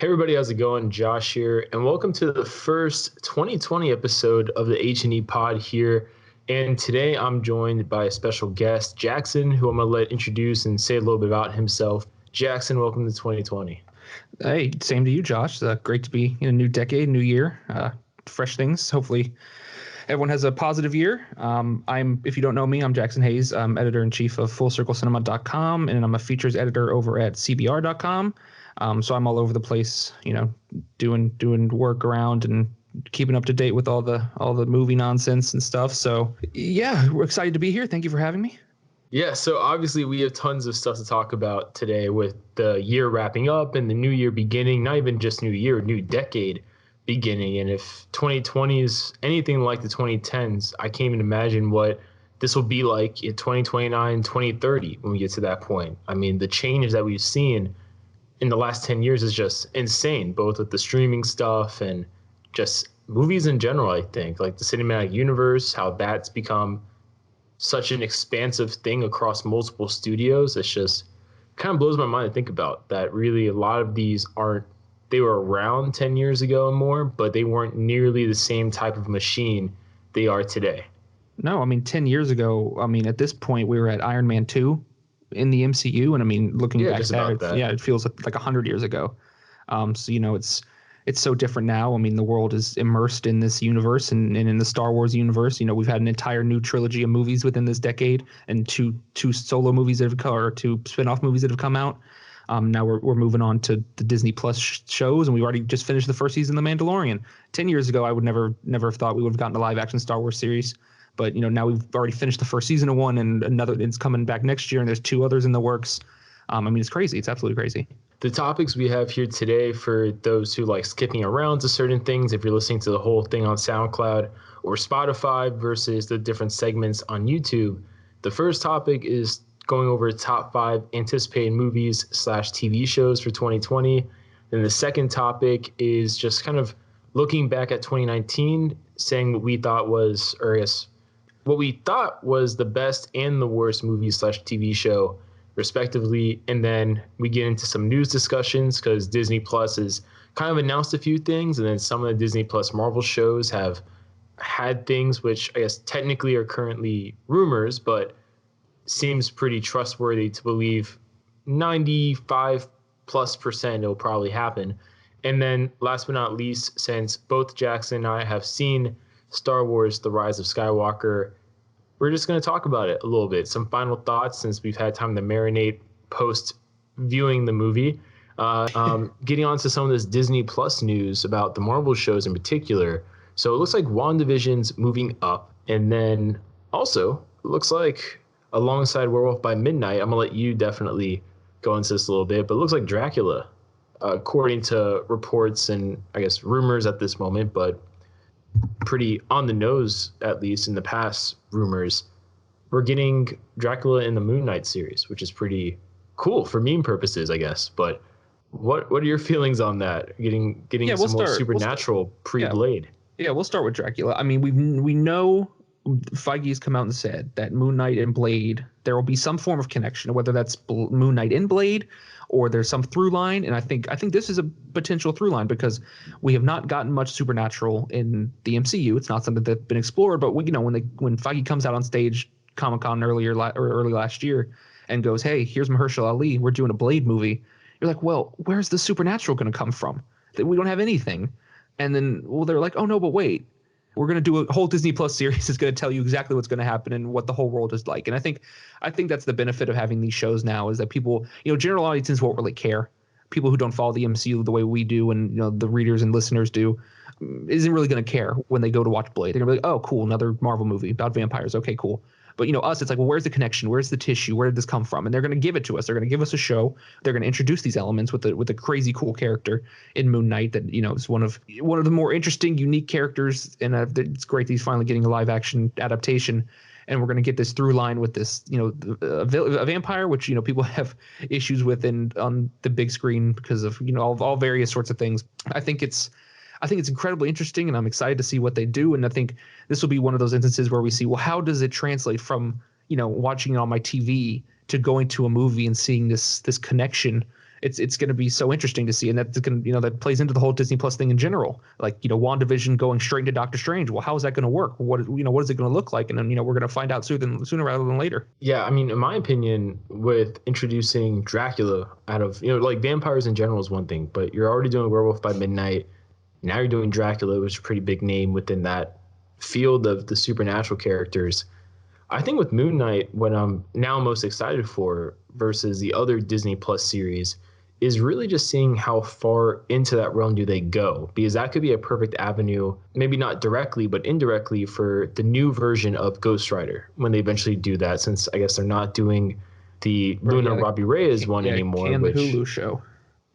Hey everybody, how's it going? Josh here, and welcome to the first 2020 episode of the HNEpod here. And today I'm joined by a special guest, Jackson, who I'm going to let introduce and say a little bit about himself. Jackson, welcome to 2020. Hey, same to you, Josh. Great to be in a new decade, new year, fresh things. Hopefully, everyone has a positive year. If you don't know me, I'm Jackson Hayes. I'm editor-in-chief of FullCircleCinema.com, and I'm a features editor over at CBR.com. So I'm all over the place, doing work around and keeping up to date with all the movie nonsense and stuff. So yeah, we're excited to be here. Thank you for having me. Yeah, so obviously we have tons of stuff to talk about today with the year wrapping up and the new year beginning, not even just new year, new decade beginning. And if 2020 is anything like the 2010s, I can't even imagine what this will be like in 2029, 2030 when we get to that point. I mean, the change that we've seen in the last 10 years is just insane, both with the streaming stuff and just movies in general, I think. Like the cinematic universe, how that's become such an expansive thing across multiple studios. It's just kind of blows my mind to think about that. Really, a lot of these they were around 10 years ago and more, but they weren't nearly the same type of machine they are today. No, I mean, 10 years ago, at this point, we were at Iron Man 2 in the MCU. And I mean, looking Yeah, back just at about it, that. yeah, it feels like 100 years ago. It's so different now. I mean, the world is immersed in this universe and in the Star Wars universe. We've had an entire new trilogy of movies within this decade and two solo movies that have come, or two spin-off movies that have come out. Now we're moving on to the Disney Plus shows, and we've already just finished the first season of The Mandalorian. 10 years ago, I would never have thought we would have gotten a live action Star Wars series. But now we've already finished the first season of one, and another it's coming back next year, and there's two others in the works. It's crazy. It's absolutely crazy. The topics we have here today, for those who like skipping around to certain things, if you're listening to the whole thing on SoundCloud or Spotify versus the different segments on YouTube, the first topic is going over top 5 anticipated movies / TV shows for 2020. Then the second topic is just kind of looking back at 2019, saying what we thought was, or I guess what we thought was the best and the worst movie / TV show respectively. And then we get into some news discussions because Disney Plus has kind of announced a few things, and then some of the Disney Plus Marvel shows have had things which I guess technically are currently rumors, but seems pretty trustworthy to believe 95+% it'll probably happen. And then last but not least, since both Jackson and I have seen Star Wars The Rise of Skywalker, we're just going to talk about it a little bit. Some final thoughts since we've had time to marinate post viewing the movie. Getting on to some of this Disney Plus news about the Marvel shows in particular. So it looks like WandaVision's moving up. And then also, it looks like alongside Werewolf by Midnight, I'm going to let you definitely go into this a little bit, but it looks like Dracula, according to reports and I guess rumors at this moment, but pretty on the nose, at least in the past rumors, we're getting Dracula in the Moon Knight series, which is pretty cool for meme purposes, I guess. But what are your feelings on that? Getting some more supernatural pre-Blade. Yeah, we'll start with Dracula. I mean, we know Feige's come out and said that Moon Knight and Blade, there will be some form of connection, whether that's Moon Knight in Blade or there's some through line. And I think this is a potential through line because we have not gotten much supernatural in the MCU. It's not something that's been explored, but when Feige comes out on stage Comic-Con early last year and goes, "Hey, here's Mahershala Ali, we're doing a Blade movie." You're like, "Well, where's the supernatural going to come from? We don't have anything." And then, they're like, "Oh no, but wait. We're going to do a whole Disney Plus series that's going to tell you exactly what's going to happen and what the whole world is like." And I think that's the benefit of having these shows now, is that people, general audiences won't really care. People who don't follow the MCU the way we do and the readers and listeners do isn't really going to care when they go to watch Blade. They're going to be like, "Oh, cool, another Marvel movie about vampires. Okay, cool." But us, it's like, well, where's the connection? Where's the tissue? Where did this come from? And they're going to give it to us. They're going to give us a show. They're going to introduce these elements with a crazy cool character in Moon Knight that is one of the more interesting, unique characters. And it's great that he's finally getting a live action adaptation. And we're going to get this through line with this, a vampire, which people have issues with on the big screen because of all various sorts of things. I think it's incredibly interesting, and I'm excited to see what they do. And I think this will be one of those instances where we see, well, how does it translate from watching it on my TV to going to a movie and seeing this connection it's going to be so interesting to see, and that's going to, that plays into the whole Disney Plus thing in general. Like, WandaVision going straight into Doctor Strange. Well, how is that going to work? What is it going to look like? And then we're going to find out sooner rather than later. Yeah, I mean, in my opinion, with introducing Dracula out of like vampires in general is one thing, but you're already doing Werewolf by Midnight. Now you're doing Dracula, which is a pretty big name within that field of the supernatural characters. I think with Moon Knight, what I'm now most excited for versus the other Disney Plus series is really just seeing how far into that realm do they go, because that could be a perfect avenue, maybe not directly, but indirectly, for the new version of Ghost Rider when they eventually do that, since I guess they're not doing the Luna Robbie Reyes one anymore. The Hulu show.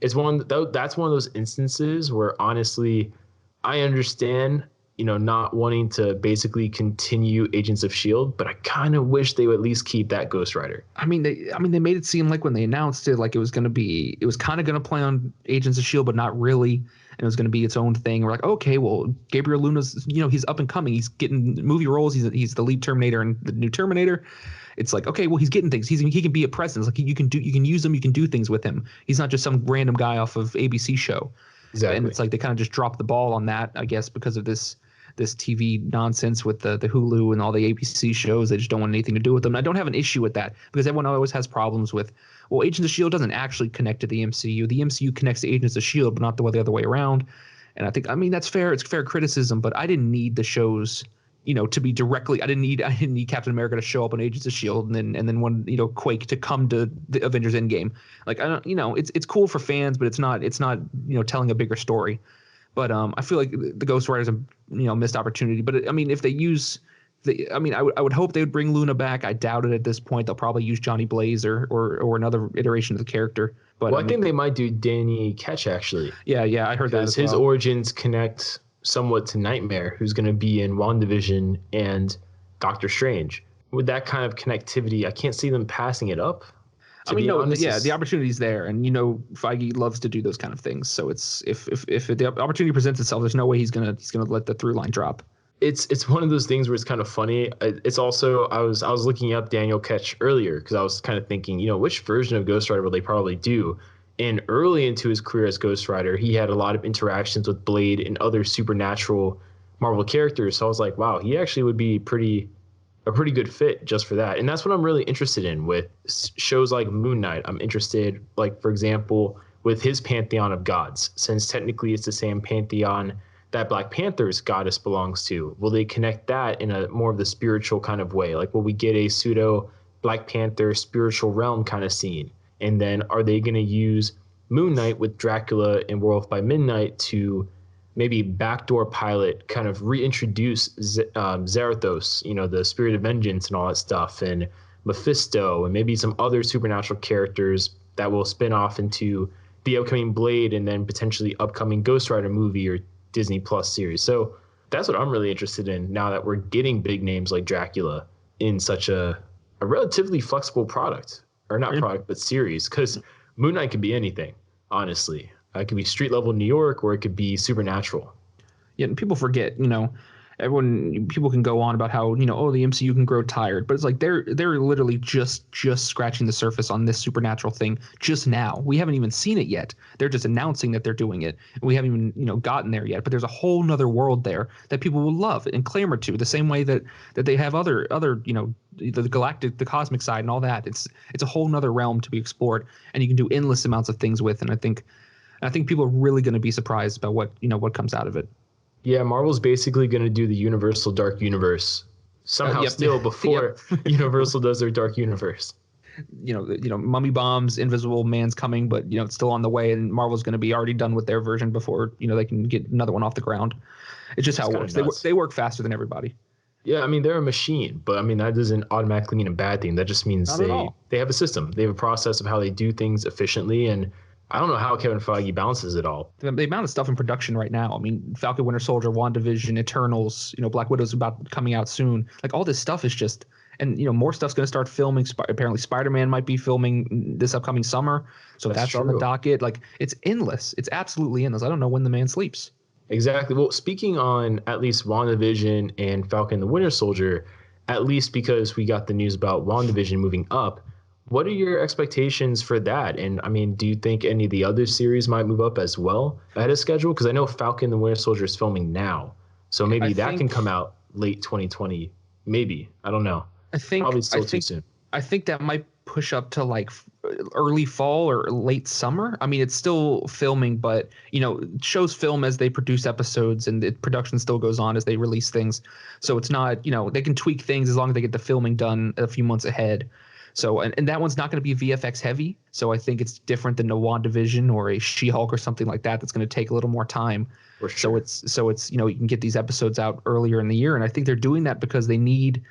It's that's one of those instances where honestly, I understand, not wanting to basically continue Agents of S.H.I.E.L.D., but I kind of wish they would at least keep that Ghost Rider. I mean, they made it seem like when they announced it, like it was kind of going to play on Agents of S.H.I.E.L.D., but not really. And it was going to be its own thing. We're like, okay, well, Gabriel Luna's, he's up and coming. He's getting movie roles. He's the lead Terminator in the new Terminator. It's like, okay, well, he's getting things. He can be a presence. Like you can use him. You can do things with him. He's not just some random guy off of ABC show. Exactly. And it's like they kind of just dropped the ball on that, I guess, because of this TV nonsense with the Hulu and all the ABC shows. They just don't want anything to do with them. And I don't have an issue with that, because everyone always has problems with, well, Agents of S.H.I.E.L.D. doesn't actually connect to the MCU. The MCU connects to Agents of S.H.I.E.L.D., but not the other way around. And I mean, that's fair. It's fair criticism, but I didn't need the shows, to be directly. I didn't need Captain America to show up on Agents of S.H.I.E.L.D. and then Quake to come to the Avengers Endgame. Like, I don't, it's cool for fans, but it's not telling a bigger story. But I feel like the Ghost Rider's a missed opportunity. But I mean, if they use I would hope they would bring Luna back. I doubt it at this point. They'll probably use Johnny Blaze or another iteration of the character. But I think they might do Danny Ketch, actually. Yeah, I heard that as well. His origins connect somewhat to Nightmare, who's going to be in WandaVision and Doctor Strange. With that kind of connectivity, I can't see them passing it up. The opportunity's there, and Feige loves to do those kind of things. So it's if the opportunity presents itself, there's no way he's gonna let the through line drop. It's one of those things where it's kind of funny. It's also I was looking up Daniel Ketch earlier because I was kind of thinking, which version of Ghost Rider will they probably do? And early into his career as Ghost Rider, he had a lot of interactions with Blade and other supernatural Marvel characters. So I was like, wow, he actually would be a pretty good fit just for that. And that's what I'm really interested in with shows like Moon Knight. I'm interested, like, for example, with his pantheon of gods, since technically it's the same pantheon that Black Panther's goddess belongs to. Will they connect that in a more of the spiritual kind of way? Like, will we get a pseudo Black Panther spiritual realm kind of scene? And then are they going to use Moon Knight with Dracula and Werewolf by Midnight to maybe backdoor pilot, kind of reintroduce Zarathos, the spirit of vengeance and all that stuff, and Mephisto, and maybe some other supernatural characters that will spin off into the upcoming Blade and then potentially upcoming Ghost Rider movie or Disney Plus series. So that's what I'm really interested in now that we're getting big names like Dracula in such a relatively flexible product, or not product, but series, because Moon Knight could be anything, honestly. It could be street level New York, or it could be supernatural. Yeah, and people forget, people can go on about how, the MCU can grow tired, but it's like they're literally just scratching the surface on this supernatural thing just now. We haven't even seen it yet. They're just announcing that they're doing it, and we haven't even, gotten there yet. But there's a whole nother world there that people will love and clamor to, the same way that they have other, the galactic, the cosmic side and all that. It's a whole nother realm to be explored, and you can do endless amounts of things with. And I think people are really going to be surprised about what comes out of it. Yeah, Marvel's basically going to do the Universal Dark Universe somehow still before Universal does their Dark Universe. Mummy Bombs, Invisible Man's coming, but it's still on the way, and Marvel's going to be already done with their version before they can get another one off the ground. It's just how it works. They work faster than everybody. Yeah, I mean, they're a machine, but I mean, that doesn't automatically mean a bad thing. That just means they have a system. They have a process of how they do things efficiently, and I don't know how Kevin Feige balances it all. The amount of stuff in production right now. I mean, Falcon, Winter Soldier, WandaVision, Eternals, Black Widow's about coming out soon. Like, all this stuff is just, and more stuff's going to start filming. Apparently Spider-Man might be filming this upcoming summer. So that's on the docket. Like, it's endless. It's absolutely endless. I don't know when the man sleeps. Exactly. Well, speaking on at least WandaVision and Falcon the Winter Soldier, at least because we got the news about WandaVision moving up, What are your expectations for that? And I mean, do you think any of the other series might move up as well ahead of schedule? Because I know Falcon and the Winter Soldier is filming now, so I maybe that can think come out late 2020. Maybe, I don't know. I Probably think I still too think soon. I think that might push up to like early fall or late summer. I mean, it's still filming, but shows film as they produce episodes, and the production still goes on as they release things. So it's not, they can tweak things as long as they get the filming done a few months ahead. So and that one's not going to be VFX heavy. So I think it's different than a WandaVision or a She-Hulk or something like that. That's going to take a little more time. For So sure. it's you can get these episodes out earlier in the year, and I think they're doing that because they need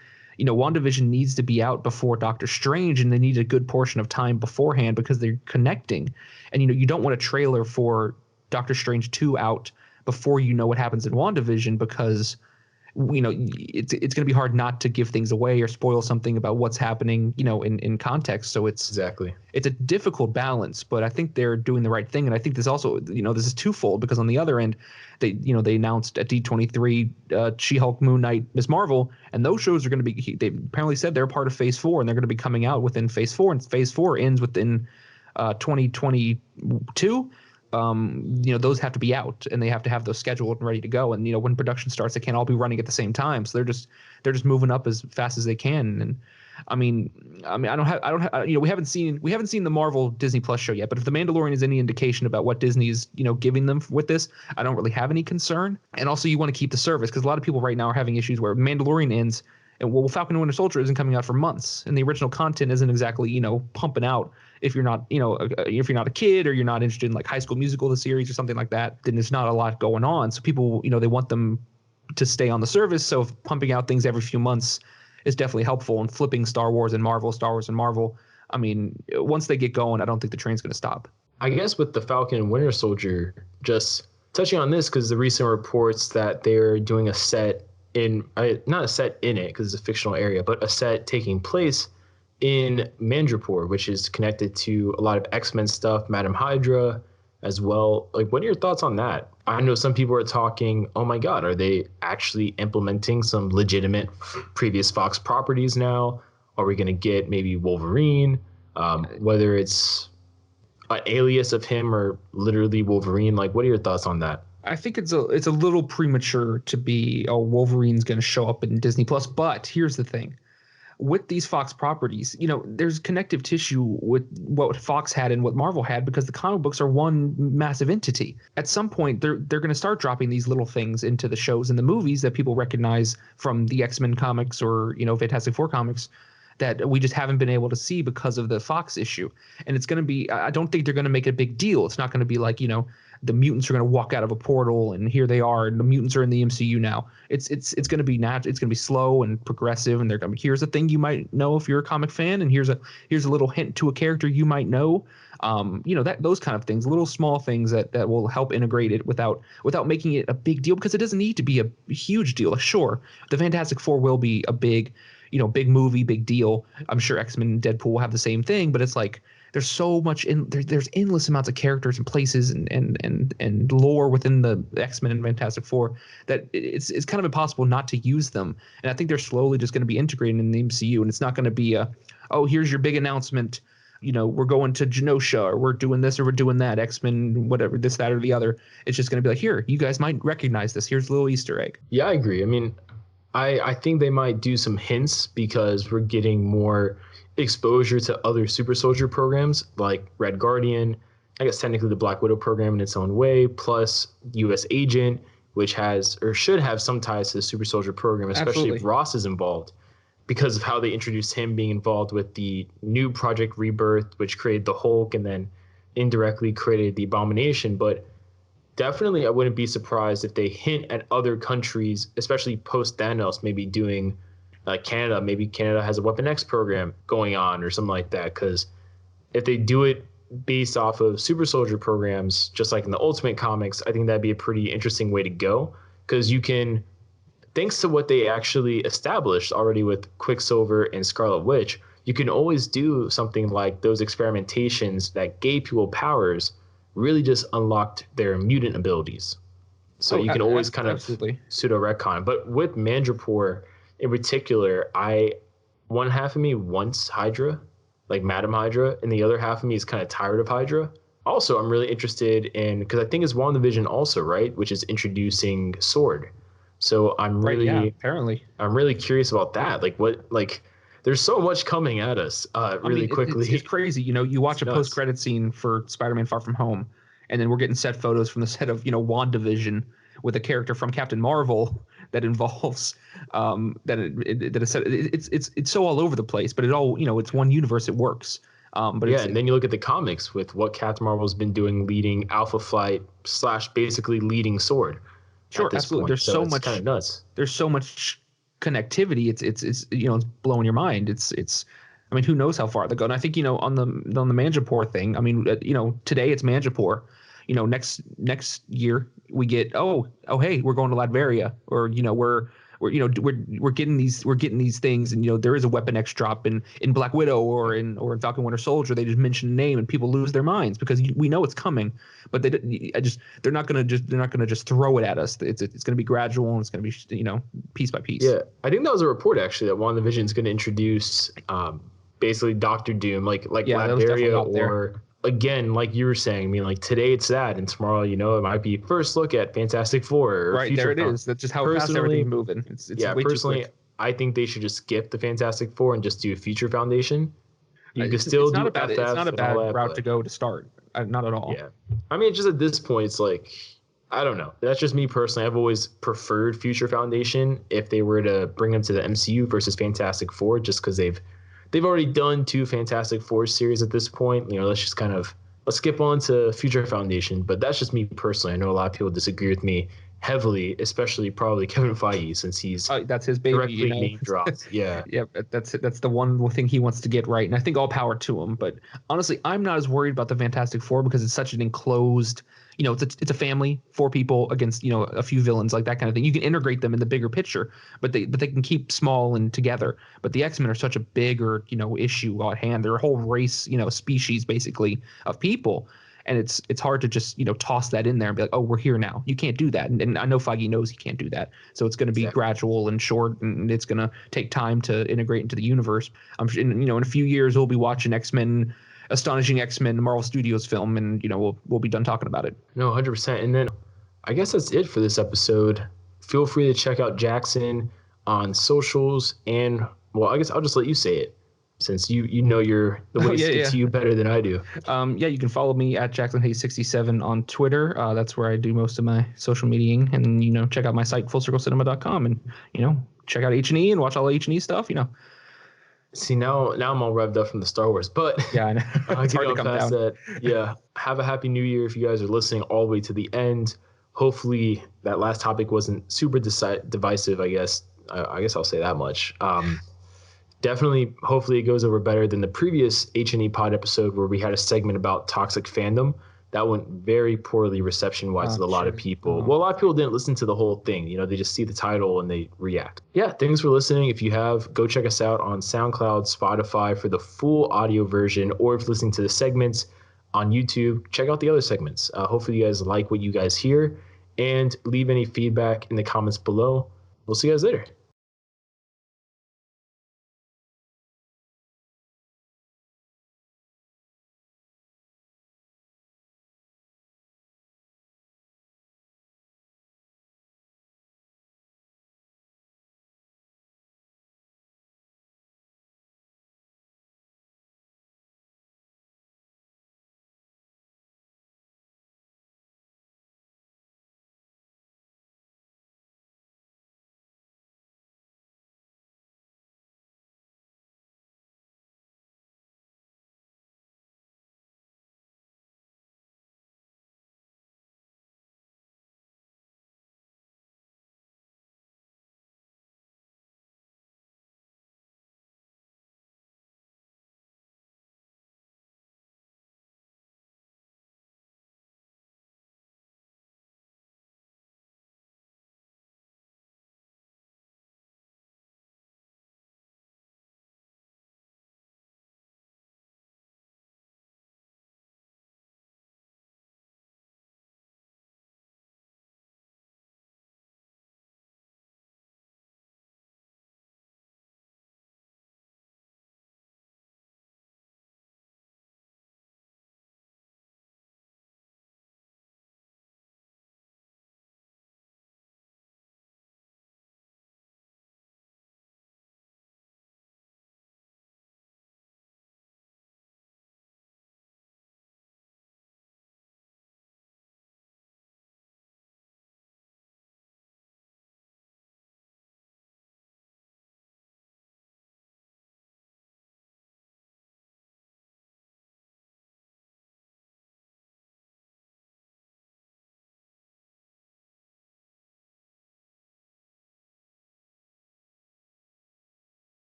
WandaVision needs to be out before Doctor Strange, and they need a good portion of time beforehand because they're connecting. And you don't want a trailer for Doctor Strange 2 out before you know what happens in WandaVision, because it's going to be hard not to give things away or spoil something about what's happening, in context. So Exactly. it's a difficult balance, but I think they're doing the right thing. And I think this also, this is twofold, because on the other end, they announced at D23, She-Hulk, Moon Knight, Ms. Marvel, and those shows are going to be, they apparently said they're part of Phase 4, and they're going to be coming out within Phase 4, and Phase 4 ends within 2022. Those have to be out, and they have to have those scheduled and ready to go. And when production starts, they can't all be running at the same time. So they're just moving up as fast as they can. And we haven't seen the Marvel Disney Plus show yet. But if the Mandalorian is any indication about what Disney's giving them with this, I don't really have any concern. And also, you want to keep the service, because a lot of people right now are having issues where Mandalorian ends. And Falcon and Winter Soldier isn't coming out for months, and the original content isn't exactly pumping out. If you're not a kid, or you're not interested in like High School Musical, the series, or something like that, then there's not a lot going on. So people, they want them to stay on the service. So pumping out things every few months is definitely helpful. And flipping Star Wars and Marvel. I mean, once they get going, I don't think the train's going to stop. I guess with the Falcon and Winter Soldier, just touching on this because the recent reports that they're doing a set in, not a set in it because it's a fictional area, but a set taking place in Mandrapore, which is connected to a lot of X-Men stuff, Madam Hydra as well. Like, what are your thoughts on that? I know some people are talking, oh my God, are they actually implementing some legitimate previous Fox properties now? Are we going to get maybe Wolverine? Whether it's an alias of him or literally Wolverine. Like, what are your thoughts on that? I think it's a little premature to be, oh, Wolverine's going to show up in Disney Plus. But here's the thing. With these Fox properties, there's connective tissue with what Fox had and what Marvel had, because the comic books are one massive entity. At some point, they're going to start dropping these little things into the shows and the movies that people recognize from the X-Men comics or Fantastic Four comics that we just haven't been able to see because of the Fox issue. And it's going to be, I don't think they're going to make a big deal. It's not going to be like, the mutants are going to walk out of a portal and here they are, and the mutants are in the MCU now. It's going to be it's going to be slow and progressive, and they're going to, here's a thing you might know if you're a comic fan, and here's a little hint to a character you might know. That those kind of things, little small things that will help integrate it without making it a big deal, because it doesn't need to be a huge deal. Sure, the Fantastic Four will be a big movie, big deal. I'm sure X-Men and Deadpool will have the same thing, but it's like there's so much there's endless amounts of characters and places and lore within the X-Men and Fantastic Four that it's kind of impossible not to use them. And I think they're slowly just going to be integrated in the MCU, and it's not going to be oh, here's your big announcement. We're going to Genosha, or we're doing this, or we're doing that, X-Men, whatever, this, that, or the other. It's just going to be like, here, you guys might recognize this. Here's a little Easter egg. Yeah, I agree. I mean, I think they might do some hints because we're getting more exposure to other super soldier programs like Red Guardian, I guess technically the Black Widow program in its own way, plus US Agent, which has or should have some ties to the super soldier program, especially Absolutely. if Ross is involved because of how they introduced him being involved with the new Project Rebirth, which created the Hulk and then indirectly created the Abomination. But definitely I wouldn't be surprised if they hint at other countries, especially post Thanos, maybe doing Canada. Maybe Canada has a Weapon X program going on or something like that. Because if they do it based off of super soldier programs, just like in the Ultimate comics, I think that'd be a pretty interesting way to go. Because you can, thanks to what they actually established already with Quicksilver and Scarlet Witch, you can always do something like those experimentations that gave people powers really just unlocked their mutant abilities. So Oh, you can always kind of absolutely. pseudo retcon. But with Mandrapore in particular, one half of me wants Hydra like Madam Hydra, and the other half of me is kind of tired of Hydra. Also, I'm really interested in, because I think it's WandaVision also, right, which is introducing Sword. So Right? Yeah. Apparently. I'm really curious about that. Like what like there's so much coming at us I mean, really it's quickly. crazy. You know, you watch It's a post nuts. credit scene for Spider-Man: Far From Home, and then we're getting set photos from the set of WandaVision with a character from Captain Marvel that involves that is it's so all over the place, but it all it's one universe. It works. But Yeah, it's and then you look at the comics with what Captain Marvel's been doing leading Alpha Flight slash basically leading Sword at sure, this absolutely. point. So it's kind of nuts. There's so much connectivity. It's it's blowing your mind. It's I mean, who knows how far they go? And I think on the Manjapur thing. I mean, today it's Manjapur. Next year we get hey, we're going to Latveria, or we're getting these things, and there is a Weapon X drop in Black Widow or in Falcon Winter Soldier. They just mention a name and people lose their minds because we know it's coming, but they're not gonna just throw it at us. It's gonna be gradual, and it's gonna be piece by piece. Yeah, I think that was a report actually that WandaVision is going to introduce basically Doctor Doom, like Yeah, that was definitely Latveria, out there. or again, like you were saying. I mean, like today it's that, and tomorrow, it might be first look at Fantastic Four or Right there Future it Found. is. That's just how fast Personally, everything's moving. It's yeah, way too personally, quick. I think they should just skip the Fantastic Four and just do a Future Foundation. You could still It's not do a bad FF and all that, route to but go to start. Not at all. yeah, I mean, just at this point, it's like I don't know. That's just me personally. I've always preferred Future Foundation if they were to bring them to the MCU versus Fantastic Four, just because they've already done two Fantastic Four series at this point. Let's skip on to Future Foundation. But that's just me personally. I know a lot of people disagree with me heavily, especially probably Kevin Feige, since he's That's his baby, directly name dropped. Yeah. Yeah, that's the one thing he wants to get right, and I think all power to him. But honestly, I'm not as worried about the Fantastic Four because it's such an enclosed. It's a family, four people against a few villains, like that kind of thing. You can integrate them in the bigger picture, but they can keep small and together. But the X-Men are such a bigger issue at hand. They're a whole race, species basically of people. And it's hard to just toss that in there and be like, oh, we're here now. You can't do that, and I know Feige knows he can't do that. So it's going to be Exactly. gradual and short, and it's going to take time to integrate into the universe. I'm sure, in a few years we'll be watching X-Men, Astonishing X-Men, Marvel Studios film, and we'll be done talking about it. No, 100%. And then I guess that's it for this episode. Feel free to check out Jackson on socials, and well, I guess I'll just let you say it since you know the ways Yeah, to get yeah. to you better than I do. Yeah, you can follow me at JacksonHayes67 on Twitter. That's where I do most of my social media, and check out my site fullcirclecinema.com, and check out H&E and watch all the H&E stuff. See, now I'm all revved up from the Star Wars, but Yeah, I know. It's hard to getting on come past down. that. Yeah, have a happy New Year if you guys are listening all the way to the end. Hopefully that last topic wasn't super divisive. I guess I'll say that much. Definitely, hopefully it goes over better than the previous HNEpod episode where we had a segment about toxic fandom. That went very poorly reception-wise with a lot of Sure. people. Well, a lot of people didn't listen to the whole thing. They just see the title and they react. Yeah, thanks for listening. If you have, go check us out on SoundCloud, Spotify for the full audio version, or if you're listening to the segments on YouTube, check out the other segments. Hopefully you guys like what you guys hear, and leave any feedback in the comments below. We'll see you guys later.